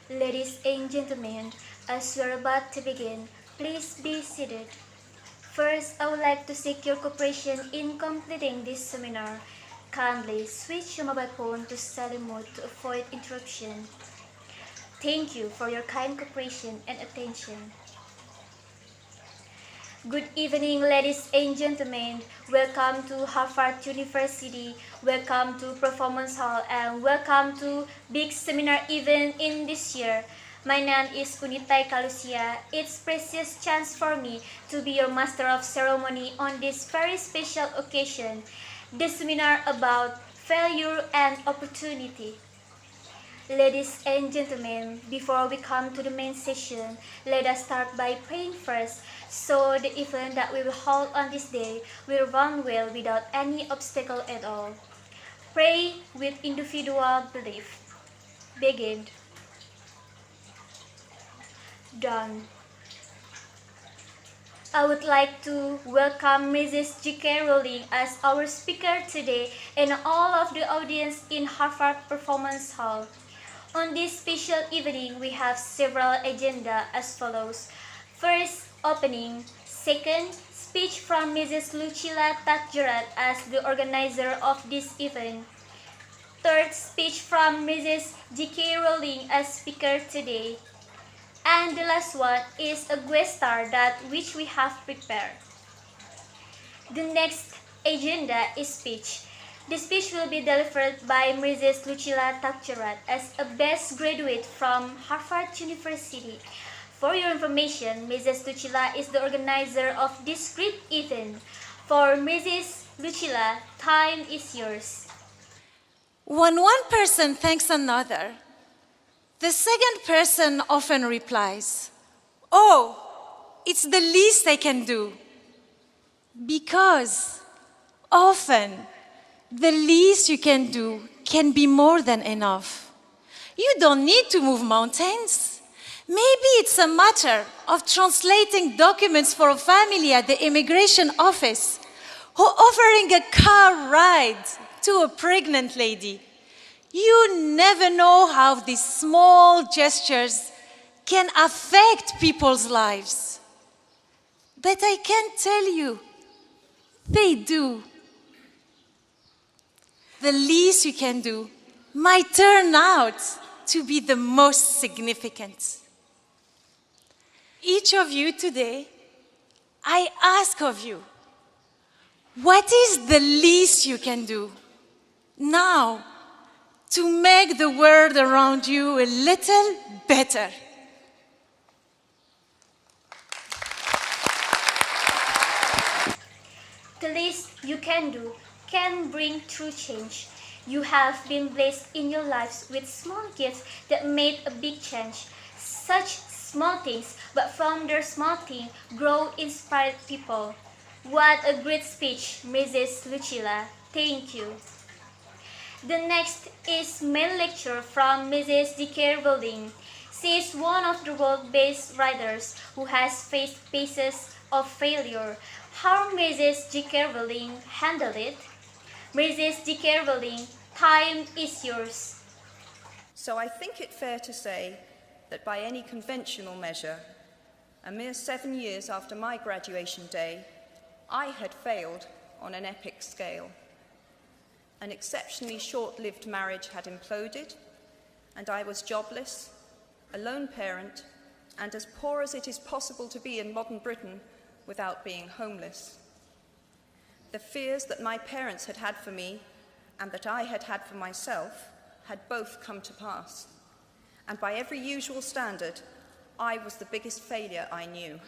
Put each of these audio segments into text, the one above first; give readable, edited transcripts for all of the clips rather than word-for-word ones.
Ladies and gentlemen, as we are about to begin, please be seated. First, I would like to seek your cooperation in completing this seminar. Kindly switch your mobile phone to silent mode to avoid interruption. Thank you for your kind cooperation and attention. Good evening, ladies and gentlemen. Welcome to Harvard University. Welcome to Performance Hall and welcome to big seminar event in this year. My name is Unnyta Ika Lucia. It's precious chance for me to be your master of ceremony on this very special occasion. The seminar about failure and opportunity. Ladies and gentlemen, before we come to the main session, let us start by praying first, so the event that we will hold on this day will run well without any obstacle at all. Pray with individual belief. Begin. Done. I would like to welcome Mrs. JK Rowling as our speaker today and all of the audience in Harvard Performance Hall. On this special evening, we have several agenda as follows. First, opening. Second, speech from Mrs. Lucila Takjerad as the organizer of this event. Third, speech from Mrs. JK Rowling as speaker today. And the last one is a guest star that which we have prepared. The next agenda is speech. The speech will be delivered by Mrs. Lucila Takjerad as a best graduate from Harvard University. For your information, Mrs. Lucila is the organizer of this great event. For Mrs. Lucila, time is yours. When one person thanks another, the second person often replies, "Oh, it's the least I can do." Because often, the least you can do can be more than enough. You don't need to move mountains. Maybe it's a matter of translating documents for a family at the immigration office or offering a car ride to a pregnant lady. You never know how these small gestures can affect people's lives. But I can tell you, they do. The least you can do might turn out to be the most significant. Each of you today, I ask of you, what is the least you can do now to make the world around you a little better? The least you can do can bring true change. You have been blessed in your lives with small gifts that made a big change. Such small things, but from their small thing, grow inspired people. What a great speech, Mrs. Lucila. Thank you. The next is main lecture from Mrs. JK Rowling. She is one of the world's best writers who has faced phases of failure. How Mrs. JK Rowling handled it? Mrs. JK Rowling, time is yours. So I think it fair to say that by any conventional measure, a mere 7 years after my graduation day, I had failed on an epic scale. An exceptionally short-lived marriage had imploded, and I was jobless, a lone parent, and as poor as it is possible to be in modern Britain without being homeless. The fears that my parents had had for me and that I had had for myself had both come to pass. And by every usual standard, I was the biggest failure I knew.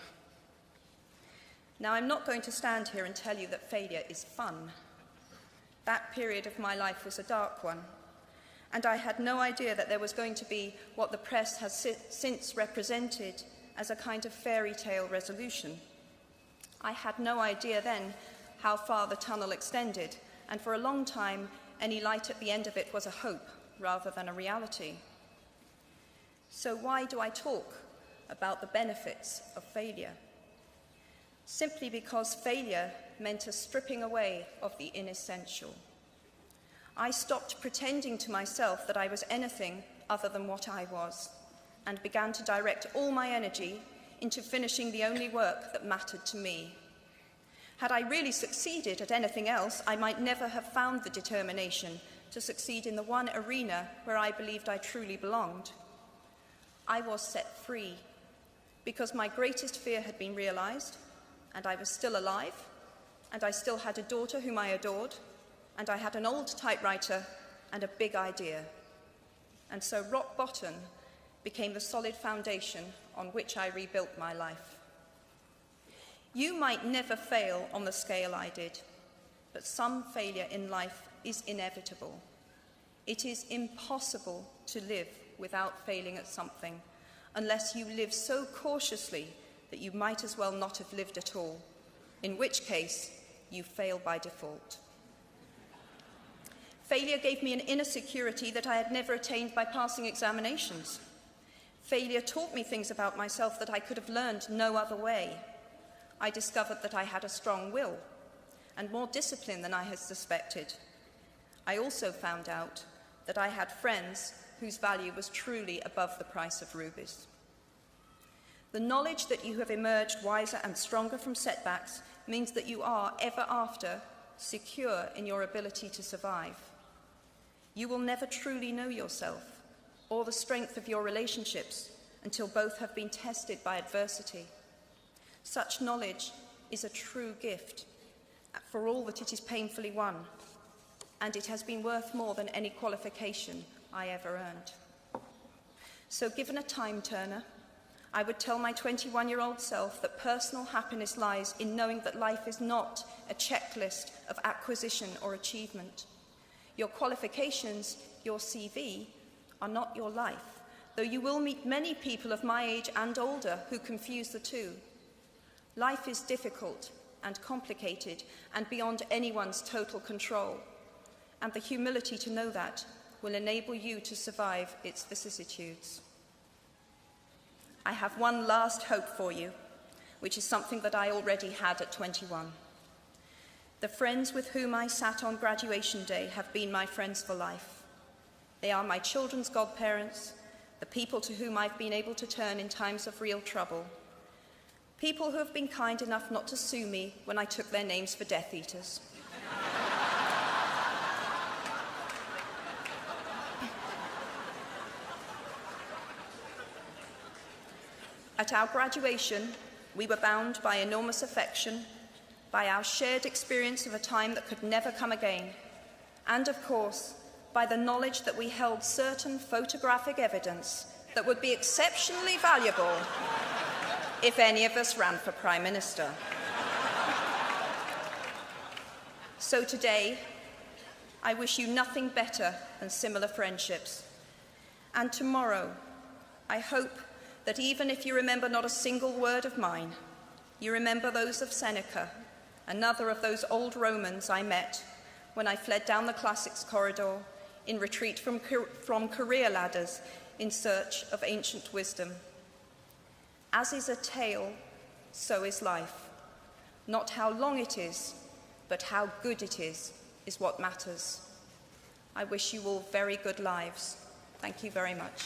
Now, I'm not going to stand here and tell you that failure is fun. That period of my life was a dark one, and I had no idea that there was going to be what the press has since represented as a kind of fairy tale resolution. I had no idea then how far the tunnel extended, and for a long time, any light at the end of it was a hope rather than a reality. So why do I talk about the benefits of failure? Simply because failure meant a stripping away of the inessential. I stopped pretending to myself that I was anything other than what I was, and began to direct all my energy into finishing the only work that mattered to me. Had I really succeeded at anything else, I might never have found the determination to succeed in the one arena where I believed I truly belonged. I was set free because my greatest fear had been realized, and I was still alive, and I still had a daughter whom I adored, and I had an old typewriter and a big idea. And so rock bottom became the solid foundation on which I rebuilt my life. You might never fail on the scale I did, but some failure in life is inevitable. It is impossible to live without failing at something, unless you live so cautiously that you might as well not have lived at all, in which case you fail by default. Failure gave me an inner security that I had never attained by passing examinations. Failure taught me things about myself that I could have learned no other way. I discovered that I had a strong will and more discipline than I had suspected. I also found out that I had friends whose value was truly above the price of rubies. The knowledge that you have emerged wiser and stronger from setbacks means that you are, ever after, secure in your ability to survive. You will never truly know yourself or the strength of your relationships until both have been tested by adversity. Such knowledge is a true gift for all that it is painfully won, and it has been worth more than any qualification I ever earned. So given a time turner, I would tell my 21-year-old self that personal happiness lies in knowing that life is not a checklist of acquisition or achievement. Your qualifications, your CV, are not your life, though you will meet many people of my age and older who confuse the two. Life is difficult and complicated and beyond anyone's total control, and the humility to know that will enable you to survive its vicissitudes. I have one last hope for you, which is something that I already had at 21. The friends with whom I sat on graduation day have been my friends for life. They are my children's godparents, the people to whom I've been able to turn in times of real trouble, people who have been kind enough not to sue me when I took their names for Death Eaters. At our graduation, we were bound by enormous affection, by our shared experience of a time that could never come again, and of course, by the knowledge that we held certain photographic evidence that would be exceptionally valuable if any of us ran for Prime Minister. So today, I wish you nothing better than similar friendships. And tomorrow, I hope that even if you remember not a single word of mine, you remember those of Seneca, another of those old Romans I met when I fled down the classics corridor in retreat from career ladders in search of ancient wisdom. As is a tale, so is life. Not how long it is, but how good it is what matters. I wish you all very good lives. Thank you very much.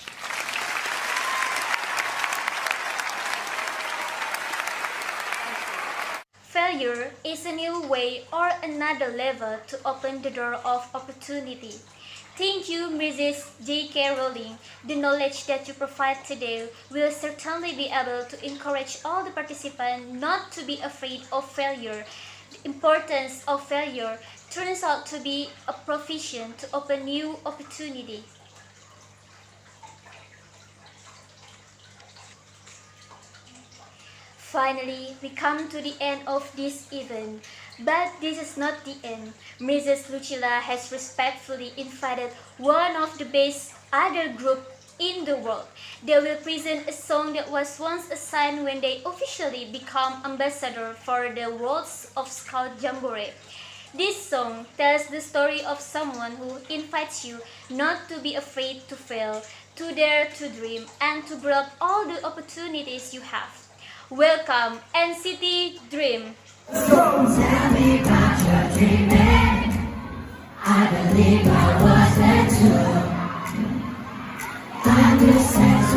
Failure is a new way or another level to open the door of opportunity. Thank you, Mrs. JK Rowling. The knowledge that you provide today will certainly be able to encourage all the participants not to be afraid of failure. The importance of failure turns out to be a provision to open new opportunities. Finally, we come to the end of this event. But this is not the end. Mrs. Lucila has respectfully invited one of the best other group in the world. They will present a song that was once assigned when they officially become ambassador for the Worlds of Scout Jamboree. This song tells the story of someone who invites you not to be afraid to fail, to dare to dream, and to grab all the opportunities you have. Welcome, NCT DREAM. Don't tell me about your dreaming. I believe I was there too. Understand.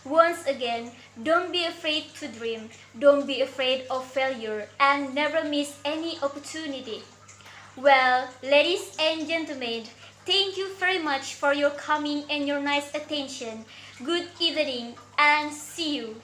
Once again, don't be afraid to dream, don't be afraid of failure, and never miss any opportunity. Well, ladies and gentlemen, thank you very much for your coming and your nice attention. Good evening and see you.